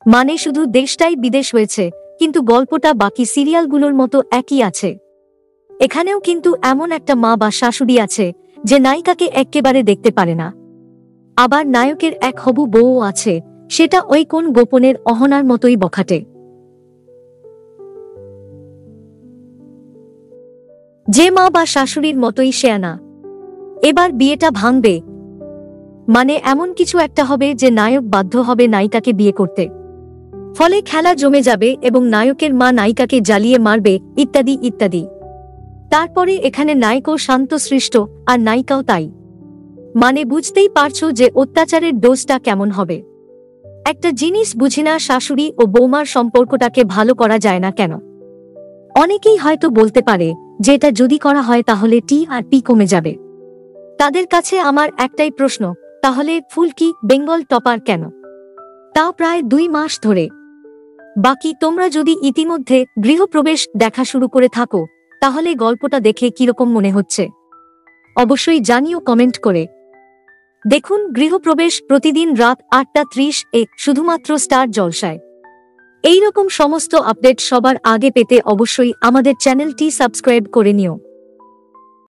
মানে শুধু দেশটাই বিদেশ হয়েছে, কিন্তু গল্পটা বাকি সিরিয়ালগুলোর মতো একই আছে। এখানেও কিন্তু এমন একটা মা বা শাশুড়ি আছে যে নায়িকাকে এক্কেবারে দেখতে পারে না। আবার নায়কের এক হবু বউও আছে, সেটা ওই কোন গোপনের অহনার মতোই বখাটে। যে মা বা শাশুড়ির মতোই শেয়ানা। এবার বিয়েটা ভাঙবে, মানে এমন কিছু একটা হবে যে নায়ক বাধ্য হবে নায়িকাকে বিয়ে করতে। ফলে খেলা জমে যাবে এবং নায়কের মা নায়িকাকে জ্বালিয়ে মারবে, ইত্যাদি ইত্যাদি। তারপরে এখানে নায়কও শান্তশিষ্ট আর নায়িকাও তাই। মানে বুঝতেই পারছো যে অত্যাচারের ডোজটা কেমন হবে। একটা জিনিস বুঝি না, শাশুড়ি ও বৌমার সম্পর্কটাকে ভালো করা যায় না কেন? অনেকেই হয়তো বলতে পারে যে এটা যদি করা হয় তাহলে টিআরপি কমে যাবে। তাদের কাছে আমার একটাই প্রশ্ন, তাহলে ফুলকি বেঙ্গল টপার কেন? তাও প্রায় 2 মাস ধরে। বাকি তোমরা যদি ইতিমধ্যে গৃহপ্রবেশ দেখা শুরু করে থাকো, তাহলে গল্পটা দেখে কিরকম মনে হচ্ছে অবশ্যই জানিও কমেন্ট করে। দেখুন গৃহপ্রবেশ প্রতিদিন রাত 8:30 শুধুমাত্র স্টার জলসায়। এইরকম সমস্ত আপডেট সবার আগে পেতে অবশ্যই আমাদের চ্যানেলটি সাবস্ক্রাইব করে নিও।